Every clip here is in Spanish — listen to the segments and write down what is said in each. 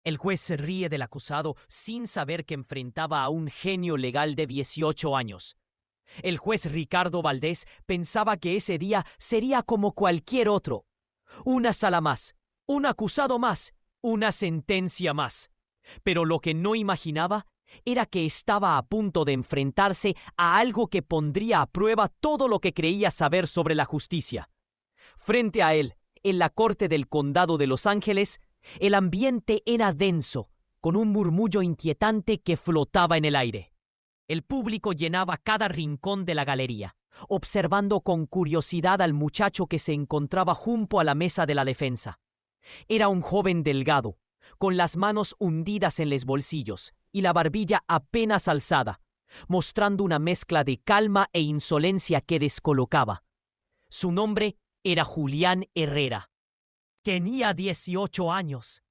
El juez se ríe del acusado sin saber que enfrentaba a un genio legal de 18 años. El juez Ricardo Valdés pensaba que ese día sería como cualquier otro. Una sala más, un acusado más, una sentencia más. Pero lo que no imaginaba era que estaba a punto de enfrentarse a algo que pondría a prueba todo lo que creía saber sobre la justicia. Frente a él, en la corte del condado de Los Ángeles, el ambiente era denso, con un murmullo inquietante que flotaba en el aire. El público llenaba cada rincón de la galería, observando con curiosidad al muchacho que se encontraba junto a la mesa de la defensa. Era un joven delgado, con las manos hundidas en los bolsillos y la barbilla apenas alzada, mostrando una mezcla de calma e insolencia que descolocaba. Su nombre era Julián Herrera. Tenía 18 años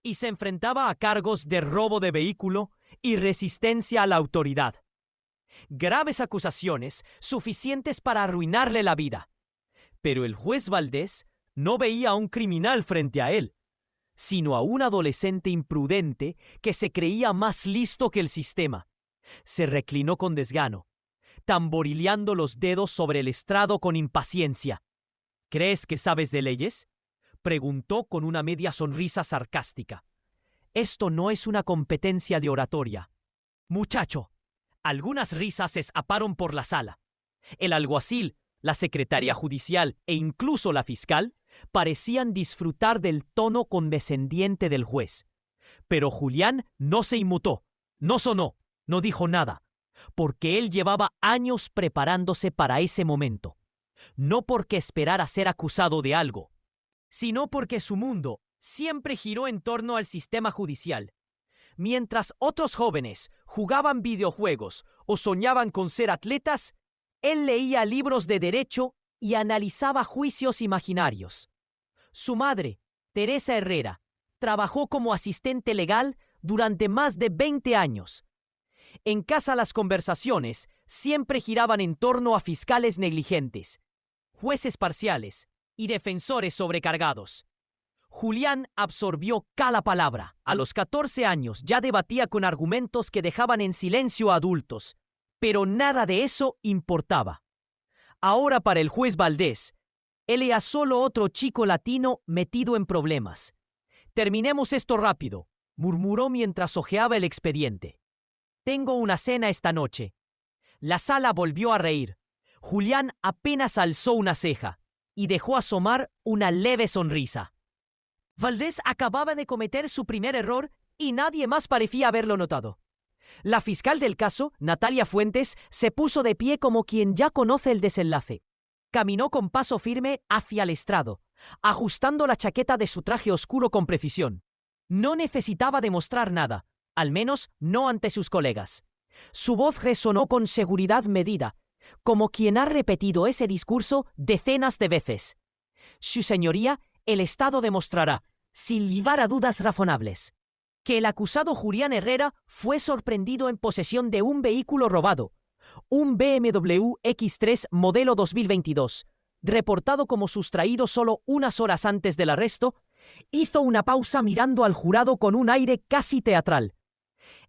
y se enfrentaba a cargos de robo de vehículo y resistencia a la autoridad. Graves acusaciones suficientes para arruinarle la vida. Pero el juez Valdés no veía a un criminal frente a él, sino a un adolescente imprudente que se creía más listo que el sistema. Se reclinó con desgano, tamborileando los dedos sobre el estrado con impaciencia. ¿Crees que sabes de leyes?, preguntó con una media sonrisa sarcástica. Esto no es una competencia de oratoria. Muchacho. Algunas risas se escaparon por la sala. El alguacil, la secretaria judicial e incluso la fiscal parecían disfrutar del tono condescendiente del juez. Pero Julián no se inmutó, no sonó, no dijo nada, porque él llevaba años preparándose para ese momento. No porque esperara ser acusado de algo, sino porque su mundo siempre giró en torno al sistema judicial. Mientras otros jóvenes jugaban videojuegos o soñaban con ser atletas, él leía libros de derecho y analizaba juicios imaginarios. Su madre, Teresa Herrera, trabajó como asistente legal durante más de 20 años. En casa las conversaciones siempre giraban en torno a fiscales negligentes, jueces parciales y defensores sobrecargados. Julián absorbió cada palabra. A los 14 años ya debatía con argumentos que dejaban en silencio a adultos, pero nada de eso importaba. Ahora para el juez Valdés, él era solo otro chico latino metido en problemas. Terminemos esto rápido, murmuró mientras hojeaba el expediente. Tengo una cena esta noche. La sala volvió a reír. Julián apenas alzó una ceja y dejó asomar una leve sonrisa. Valdés acababa de cometer su primer error y nadie más parecía haberlo notado. La fiscal del caso, Natalia Fuentes, se puso de pie como quien ya conoce el desenlace. Caminó con paso firme hacia el estrado, ajustando la chaqueta de su traje oscuro con precisión. No necesitaba demostrar nada, al menos no ante sus colegas. Su voz resonó con seguridad medida, como quien ha repetido ese discurso decenas de veces. Su señoría, el Estado demostrará, sin lugar a dudas razonables, que el acusado Julián Herrera fue sorprendido en posesión de un vehículo robado, un BMW X3 modelo 2022, reportado como sustraído solo unas horas antes del arresto. Hizo una pausa mirando al jurado con un aire casi teatral.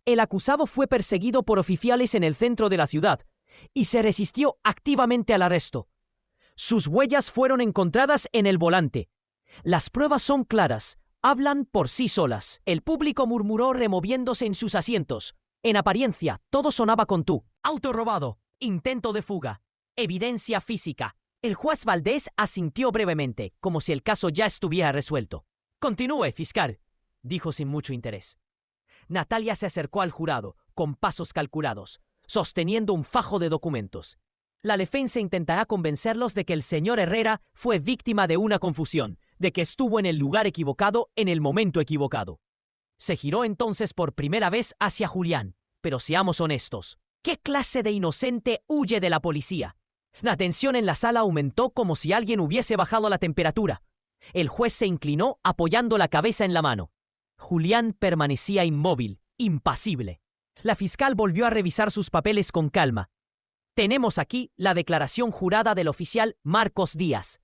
El acusado fue perseguido por oficiales en el centro de la ciudad y se resistió activamente al arresto. Sus huellas fueron encontradas en el volante. Las pruebas son claras, hablan por sí solas. El público murmuró removiéndose en sus asientos. En apariencia, todo sonaba con tú. Auto robado, intento de fuga, evidencia física. El juez Valdés asintió brevemente, como si el caso ya estuviera resuelto. Continúe, fiscal, dijo sin mucho interés. Natalia se acercó al jurado, con pasos calculados, sosteniendo un fajo de documentos. La defensa intentará convencerlos de que el señor Herrera fue víctima de una confusión, de que estuvo en el lugar equivocado en el momento equivocado. Se giró entonces por primera vez hacia Julián, pero seamos honestos. ¿Qué clase de inocente huye de la policía? La tensión en la sala aumentó como si alguien hubiese bajado la temperatura. El juez se inclinó apoyando la cabeza en la mano. Julián permanecía inmóvil, impasible. La fiscal volvió a revisar sus papeles con calma. Tenemos aquí la declaración jurada del oficial Marcos Díaz.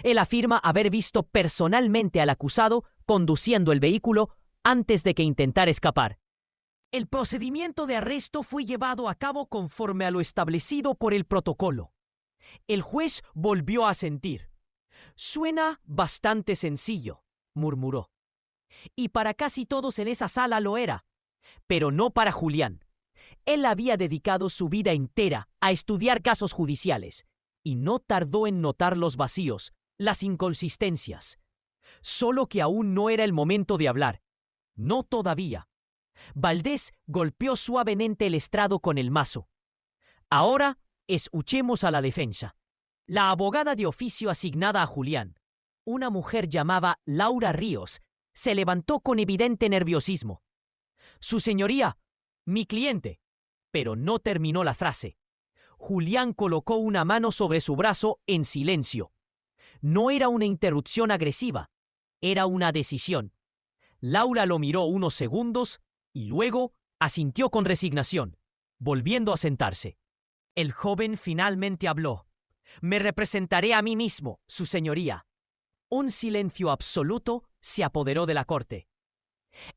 Él afirma haber visto personalmente al acusado conduciendo el vehículo antes de que intentara escapar. El procedimiento de arresto fue llevado a cabo conforme a lo establecido por el protocolo. El juez volvió a asentir. «Suena bastante sencillo», murmuró. Y para casi todos en esa sala lo era, pero no para Julián. Él había dedicado su vida entera a estudiar casos judiciales y no tardó en notar los vacíos, las inconsistencias. Solo que aún no era el momento de hablar. No todavía. Valdés golpeó suavemente el estrado con el mazo. «Ahora escuchemos a la defensa». La abogada de oficio asignada a Julián, una mujer llamada Laura Ríos, se levantó con evidente nerviosismo. «Su señoría, mi cliente». Pero no terminó la frase. Julián colocó una mano sobre su brazo en silencio. No era una interrupción agresiva, era una decisión. Laura lo miró unos segundos y luego asintió con resignación, volviendo a sentarse. El joven finalmente habló. «Me representaré a mí mismo, su señoría». Un silencio absoluto se apoderó de la corte.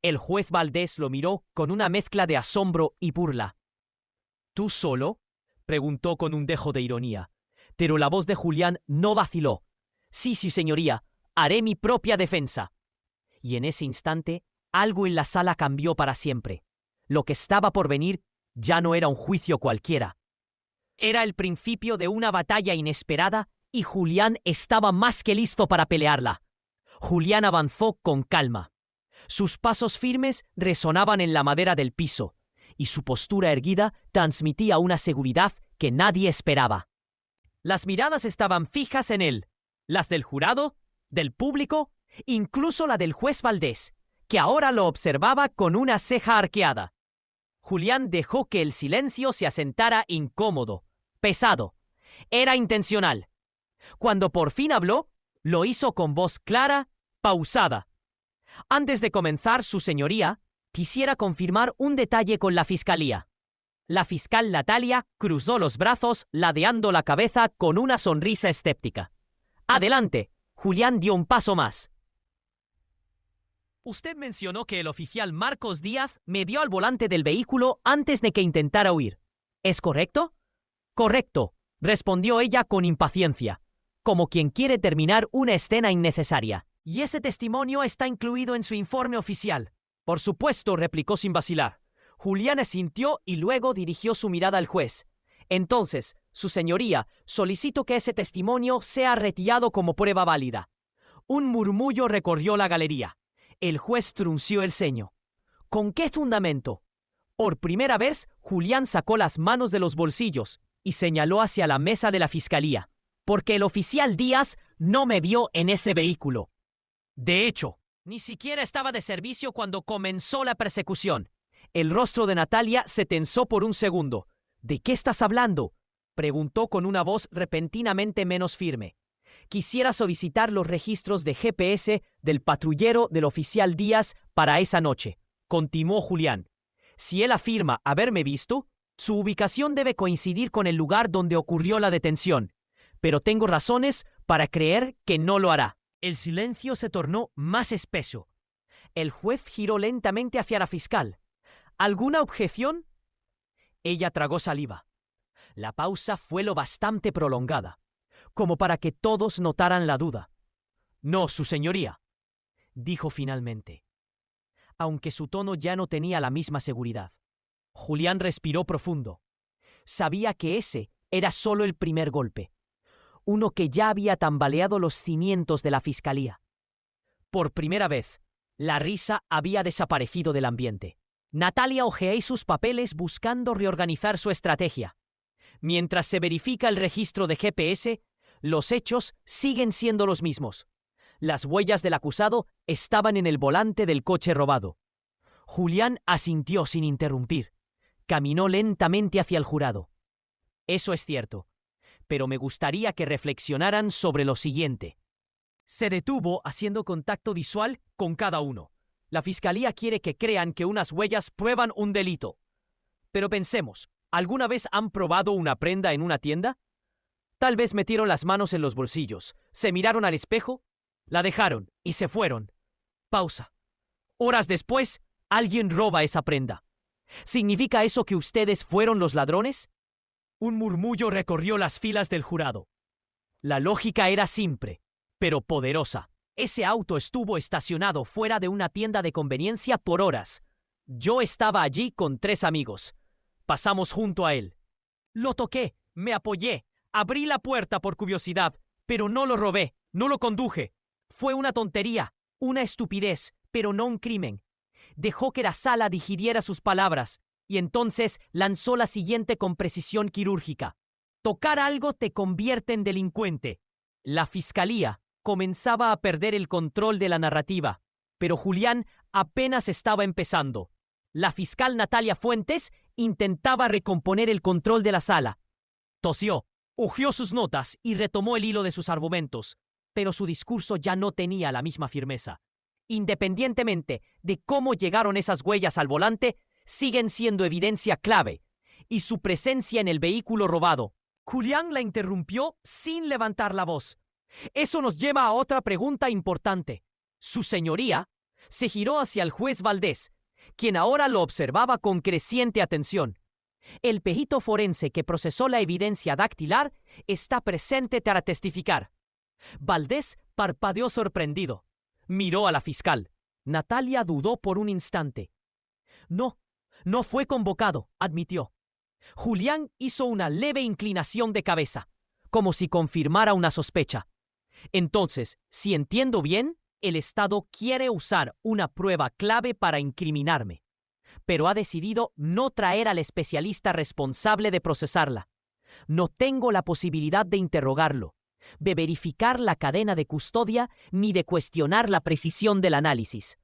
El juez Valdés lo miró con una mezcla de asombro y burla. «¿Tú solo?», preguntó con un dejo de ironía. Pero la voz de Julián no vaciló. «Sí, señoría, haré mi propia defensa». Y en ese instante, algo en la sala cambió para siempre. Lo que estaba por venir ya no era un juicio cualquiera. Era el principio de una batalla inesperada y Julián estaba más que listo para pelearla. Julián avanzó con calma. Sus pasos firmes resonaban en la madera del piso y su postura erguida transmitía una seguridad que nadie esperaba. Las miradas estaban fijas en él, las del jurado, del público, incluso la del juez Valdés, que ahora lo observaba con una ceja arqueada. Julián dejó que el silencio se asentara incómodo, pesado. Era intencional. Cuando por fin habló, lo hizo con voz clara, pausada. «Antes de comenzar, su señoría, quisiera confirmar un detalle con la fiscalía». La fiscal Natalia cruzó los brazos, ladeando la cabeza con una sonrisa escéptica. «Adelante». Julián dio un paso más. «Usted mencionó que el oficial Marcos Díaz me dio al volante del vehículo antes de que intentara huir. ¿Es correcto?» «Correcto», respondió ella con impaciencia, como quien quiere terminar una escena innecesaria. «¿Y ese testimonio está incluido en su informe oficial?» «Por supuesto», replicó sin vacilar. Julián asintió y luego dirigió su mirada al juez. «Entonces, su señoría, solicito que ese testimonio sea retirado como prueba válida». Un murmullo recorrió la galería. El juez frunció el ceño. «¿Con qué fundamento?» Por primera vez, Julián sacó las manos de los bolsillos y señaló hacia la mesa de la fiscalía. «Porque el oficial Díaz no me vio en ese vehículo. De hecho, ni siquiera estaba de servicio cuando comenzó la persecución». El rostro de Natalia se tensó por un segundo. «¿De qué estás hablando?», preguntó con una voz repentinamente menos firme. «Quisiera solicitar los registros de GPS del patrullero del oficial Díaz para esa noche», continuó Julián. «Si él afirma haberme visto, su ubicación debe coincidir con el lugar donde ocurrió la detención, pero tengo razones para creer que no lo hará». El silencio se tornó más espeso. El juez giró lentamente hacia la fiscal. «¿Alguna objeción?». Ella tragó saliva. La pausa fue lo bastante prolongada, como para que todos notaran la duda. «No, su señoría», dijo finalmente, aunque su tono ya no tenía la misma seguridad. Julián respiró profundo. Sabía que ese era solo el primer golpe, uno que ya había tambaleado los cimientos de la fiscalía. Por primera vez, la risa había desaparecido del ambiente. Natalia hojeó sus papeles buscando reorganizar su estrategia. Mientras se verifica el registro de GPS, los hechos siguen siendo los mismos. Las huellas del acusado estaban en el volante del coche robado. Julián asintió sin interrumpir. Caminó lentamente hacia el jurado. «Eso es cierto, pero me gustaría que reflexionaran sobre lo siguiente». Se detuvo haciendo contacto visual con cada uno. La fiscalía quiere que crean que unas huellas prueban un delito. Pero pensemos, ¿alguna vez han probado una prenda en una tienda? Tal vez metieron las manos en los bolsillos, se miraron al espejo, la dejaron y se fueron. Pausa. Horas después, alguien roba esa prenda. ¿Significa eso que ustedes fueron los ladrones? Un murmullo recorrió las filas del jurado. La lógica era simple, pero poderosa. Ese auto estuvo estacionado fuera de una tienda de conveniencia por horas. Yo estaba allí con 3 amigos. Pasamos junto a él. Lo toqué, me apoyé, abrí la puerta por curiosidad, pero no lo robé, no lo conduje. Fue una tontería, una estupidez, pero no un crimen. Dejó que la sala digiriera sus palabras y entonces lanzó la siguiente con precisión quirúrgica. Tocar algo te convierte en delincuente. La fiscalía comenzaba a perder el control de la narrativa, pero Julián apenas estaba empezando. La fiscal Natalia Fuentes intentaba recomponer el control de la sala. Tosió, hojeó sus notas y retomó el hilo de sus argumentos, pero su discurso ya no tenía la misma firmeza. Independientemente de cómo llegaron esas huellas al volante, siguen siendo evidencia clave, y su presencia en el vehículo robado. Julián la interrumpió sin levantar la voz. Eso nos lleva a otra pregunta importante. Su señoría se giró hacia el juez Valdés, quien ahora lo observaba con creciente atención. El perito forense que procesó la evidencia dactilar está presente para testificar. Valdés parpadeó sorprendido. Miró a la fiscal. Natalia dudó por un instante. No fue convocado, admitió. Julián hizo una leve inclinación de cabeza, como si confirmara una sospecha. Entonces, si entiendo bien, el Estado quiere usar una prueba clave para incriminarme, pero ha decidido no traer al especialista responsable de procesarla. No tengo la posibilidad de interrogarlo, de verificar la cadena de custodia, ni de cuestionar la precisión del análisis.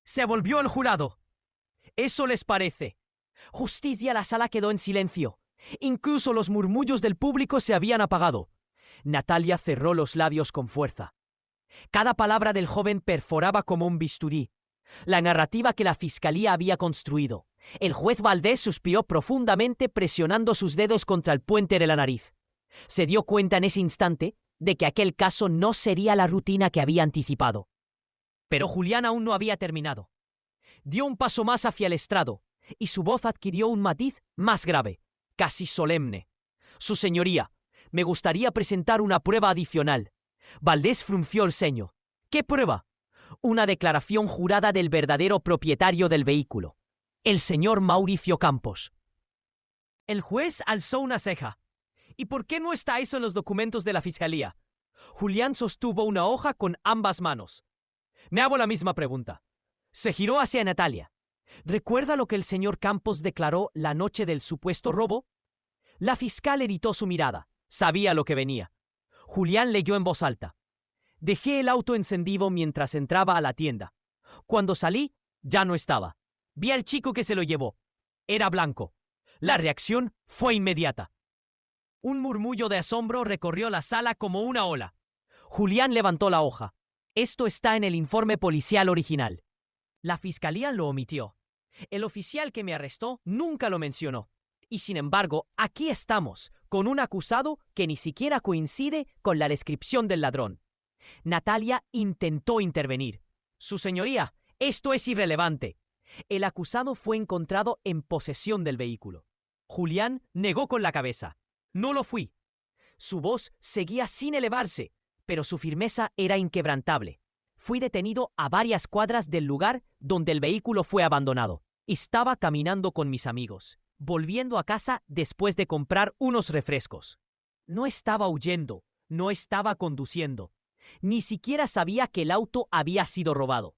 Se volvió el jurado. ¿Eso les parece? Justicia, la sala quedó en silencio. Incluso los murmullos del público se habían apagado. Natalia cerró los labios con fuerza. Cada palabra del joven perforaba como un bisturí la narrativa que la fiscalía había construido. El juez Valdés suspiró profundamente, presionando sus dedos contra el puente de la nariz. Se dio cuenta en ese instante de que aquel caso no sería la rutina que había anticipado. Pero Julián aún no había terminado. Dio un paso más hacia el estrado y su voz adquirió un matiz más grave, casi solemne. Su señoría, me gustaría presentar una prueba adicional. Valdés frunció el ceño. ¿Qué prueba? Una declaración jurada del verdadero propietario del vehículo, el señor Mauricio Campos. El juez alzó una ceja. ¿Y por qué no está eso en los documentos de la fiscalía? Julián sostuvo una hoja con ambas manos. Me hago la misma pregunta. Se giró hacia Natalia. ¿Recuerda lo que el señor Campos declaró la noche del supuesto robo? La fiscal evitó su mirada. Sabía lo que venía. Julián leyó en voz alta. Dejé el auto encendido mientras entraba a la tienda. Cuando salí, ya no estaba. Vi al chico que se lo llevó. Era blanco. La reacción fue inmediata. Un murmullo de asombro recorrió la sala como una ola. Julián levantó la hoja. Esto está en el informe policial original. La fiscalía lo omitió. El oficial que me arrestó nunca lo mencionó. Y sin embargo, aquí estamos, con un acusado que ni siquiera coincide con la descripción del ladrón. Natalia intentó intervenir. Su señoría, esto es irrelevante. El acusado fue encontrado en posesión del vehículo. Julián negó con la cabeza. No lo fui. Su voz seguía sin elevarse, pero su firmeza era inquebrantable. Fui detenido a varias cuadras del lugar donde el vehículo fue abandonado. Estaba caminando con mis amigos, volviendo a casa después de comprar unos refrescos. No estaba huyendo, no estaba conduciendo. Ni siquiera sabía que el auto había sido robado.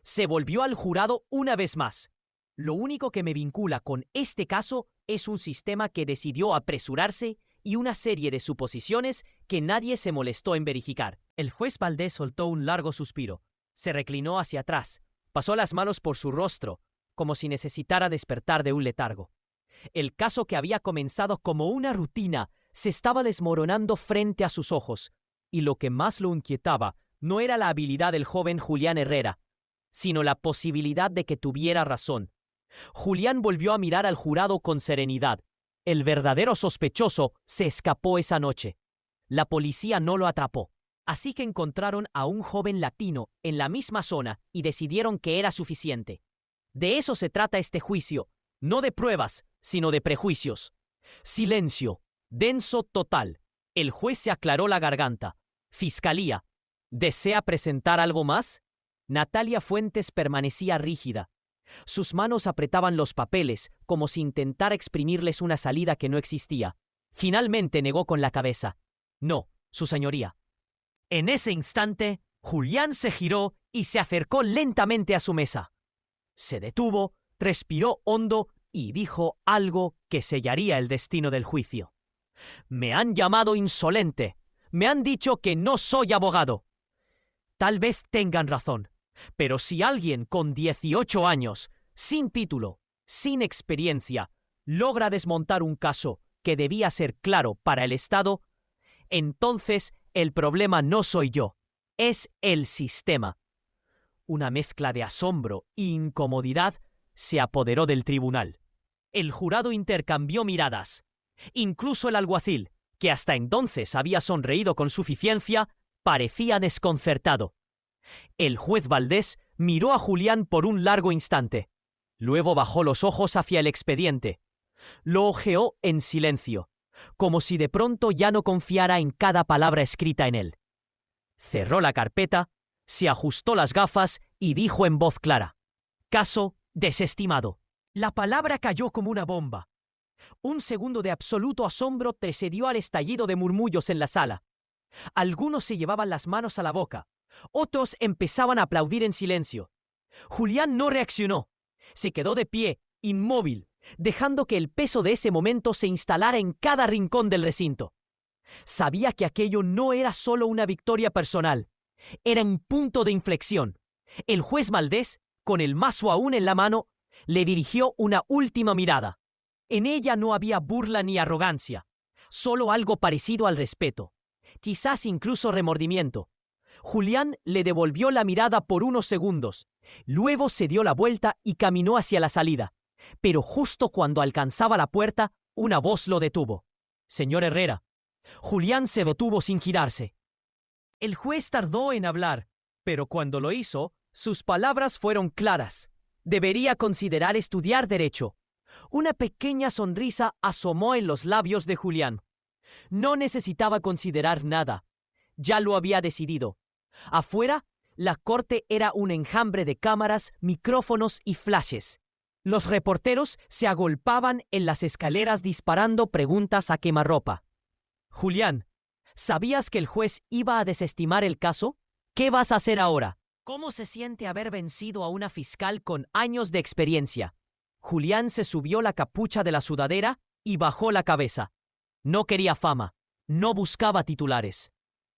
Se volvió al jurado una vez más. Lo único que me vincula con este caso es un sistema que decidió apresurarse y una serie de suposiciones que nadie se molestó en verificar. El juez Valdés soltó un largo suspiro. Se reclinó hacia atrás, pasó las manos por su rostro, como si necesitara despertar de un letargo. El caso que había comenzado como una rutina se estaba desmoronando frente a sus ojos, y lo que más lo inquietaba no era la habilidad del joven Julián Herrera, sino la posibilidad de que tuviera razón. Julián volvió a mirar al jurado con serenidad. El verdadero sospechoso se escapó esa noche. La policía no lo atrapó. Así que encontraron a un joven latino en la misma zona y decidieron que era suficiente. De eso se trata este juicio, no de pruebas, sino de prejuicios. Silencio, denso total. El juez se aclaró la garganta. Fiscalía, ¿desea presentar algo más? Natalia Fuentes permanecía rígida. Sus manos apretaban los papeles, como si intentara exprimirles una salida que no existía. Finalmente negó con la cabeza. No, su señoría. En ese instante, Julián se giró y se acercó lentamente a su mesa. Se detuvo, respiró hondo y dijo algo que sellaría el destino del juicio. Me han llamado insolente. Me han dicho que no soy abogado. Tal vez tengan razón, pero si alguien con 18 años, sin título, sin experiencia, logra desmontar un caso que debía ser claro para el Estado, entonces el problema no soy yo, es el sistema. Una mezcla de asombro e incomodidad se apoderó del tribunal. El jurado intercambió miradas. Incluso el alguacil, que hasta entonces había sonreído con suficiencia, parecía desconcertado. El juez Valdés miró a Julián por un largo instante. Luego bajó los ojos hacia el expediente. Lo hojeó en silencio, como si de pronto ya no confiara en cada palabra escrita en él. Cerró la carpeta, se ajustó las gafas y dijo en voz clara: caso desestimado. La palabra cayó como una bomba. Un segundo de absoluto asombro precedió al estallido de murmullos en la sala. Algunos se llevaban las manos a la boca. Otros empezaban a aplaudir en silencio. Julián no reaccionó. Se quedó de pie, inmóvil, dejando que el peso de ese momento se instalara en cada rincón del recinto. Sabía que aquello no era solo una victoria personal. Era un punto de inflexión. El juez Valdés, con el mazo aún en la mano, le dirigió una última mirada. En ella no había burla ni arrogancia, solo algo parecido al respeto, quizás incluso remordimiento. Julián le devolvió la mirada por unos segundos, luego se dio la vuelta y caminó hacia la salida. Pero justo cuando alcanzaba la puerta, una voz lo detuvo. «Señor Herrera». Julián se detuvo sin girarse. El juez tardó en hablar, pero cuando lo hizo, sus palabras fueron claras. Debería considerar estudiar Derecho. Una pequeña sonrisa asomó en los labios de Julián. No necesitaba considerar nada. Ya lo había decidido. Afuera, la corte era un enjambre de cámaras, micrófonos y flashes. Los reporteros se agolpaban en las escaleras disparando preguntas a quemarropa. Julián, ¿sabías que el juez iba a desestimar el caso? ¿Qué vas a hacer ahora? ¿Cómo se siente haber vencido a una fiscal con años de experiencia? Julián se subió la capucha de la sudadera y bajó la cabeza. No quería fama, no buscaba titulares.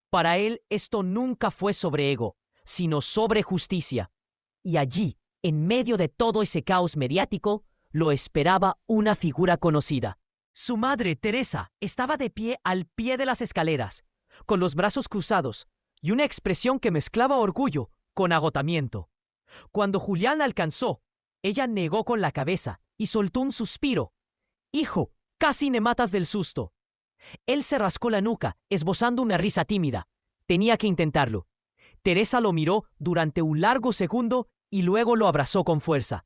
Para él esto nunca fue sobre ego, sino sobre justicia. Y allí, en medio de todo ese caos mediático, lo esperaba una figura conocida. Su madre, Teresa, estaba de pie al pie de las escaleras, con los brazos cruzados y una expresión que mezclaba orgullo con agotamiento. Cuando Julián la alcanzó, ella negó con la cabeza y soltó un suspiro. «Hijo, casi me matas del susto». Él se rascó la nuca, esbozando una risa tímida. Tenía que intentarlo. Teresa lo miró durante un largo segundo y luego lo abrazó con fuerza.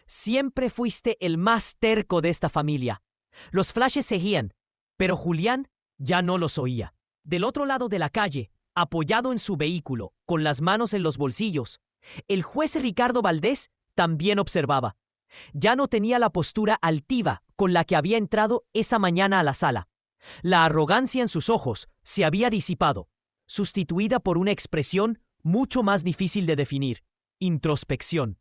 «Siempre fuiste el más terco de esta familia». Los flashes seguían, pero Julián ya no los oía. Del otro lado de la calle, apoyado en su vehículo, con las manos en los bolsillos, el juez Ricardo Valdés también observaba. Ya no tenía la postura altiva con la que había entrado esa mañana a la sala. La arrogancia en sus ojos se había disipado, sustituida por una expresión mucho más difícil de definir: introspección.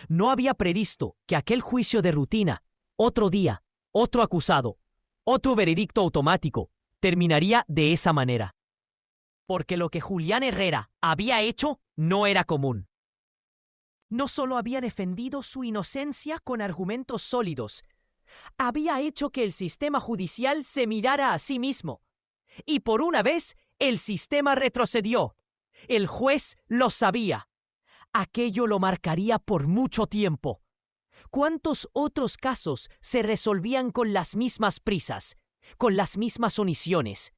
No había previsto que aquel juicio de rutina, otro día, otro acusado, otro veredicto automático, terminaría de esa manera. Porque lo que Julián Herrera había hecho no era común. No solo había defendido su inocencia con argumentos sólidos, había hecho que el sistema judicial se mirara a sí mismo. Y por una vez, el sistema retrocedió. El juez lo sabía. Aquello lo marcaría por mucho tiempo. ¿Cuántos otros casos se resolvían con las mismas prisas, con las mismas omisiones?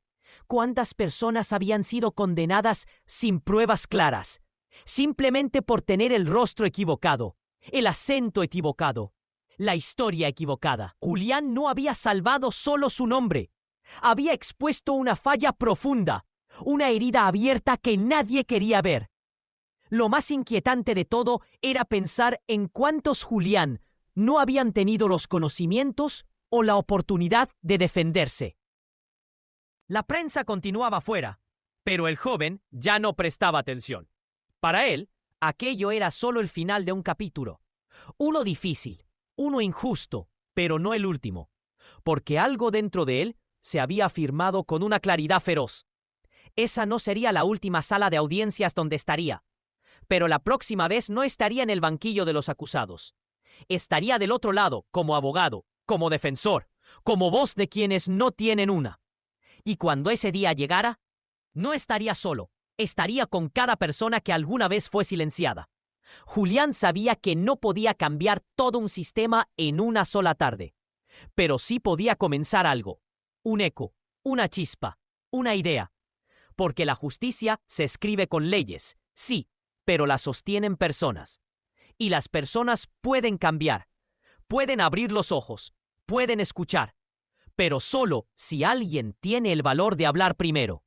¿Cuántas personas habían sido condenadas sin pruebas claras, simplemente por tener el rostro equivocado, el acento equivocado, la historia equivocada? Julián no había salvado solo su nombre, había expuesto una falla profunda, una herida abierta que nadie quería ver. Lo más inquietante de todo era pensar en cuántos Julián no habían tenido los conocimientos o la oportunidad de defenderse. La prensa continuaba fuera, pero el joven ya no prestaba atención. Para él, aquello era solo el final de un capítulo. Uno difícil, uno injusto, pero no el último, porque algo dentro de él se había afirmado con una claridad feroz. Esa no sería la última sala de audiencias donde estaría, pero la próxima vez no estaría en el banquillo de los acusados. Estaría del otro lado, como abogado, como defensor, como voz de quienes no tienen una. Y cuando ese día llegara, no estaría solo, estaría con cada persona que alguna vez fue silenciada. Julián sabía que no podía cambiar todo un sistema en una sola tarde, pero sí podía comenzar algo, un eco, una chispa, una idea. Porque la justicia se escribe con leyes, sí, pero la sostienen personas. Y las personas pueden cambiar, pueden abrir los ojos, pueden escuchar, pero solo si alguien tiene el valor de hablar primero.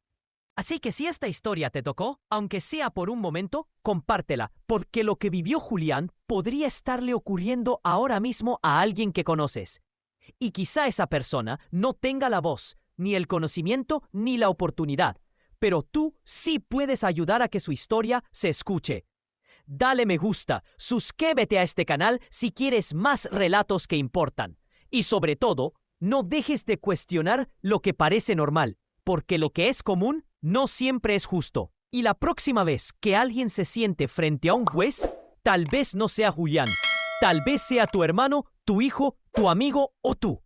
Así que si esta historia te tocó, aunque sea por un momento, compártela, porque lo que vivió Julián podría estarle ocurriendo ahora mismo a alguien que conoces. Y quizá esa persona no tenga la voz, ni el conocimiento, ni la oportunidad, pero tú sí puedes ayudar a que su historia se escuche. Dale me gusta, suscríbete a este canal si quieres más relatos que importan. Y sobre todo, no dejes de cuestionar lo que parece normal, porque lo que es común no siempre es justo. Y la próxima vez que alguien se siente frente a un juez, tal vez no sea Julián, tal vez sea tu hermano, tu hijo, tu amigo o tú.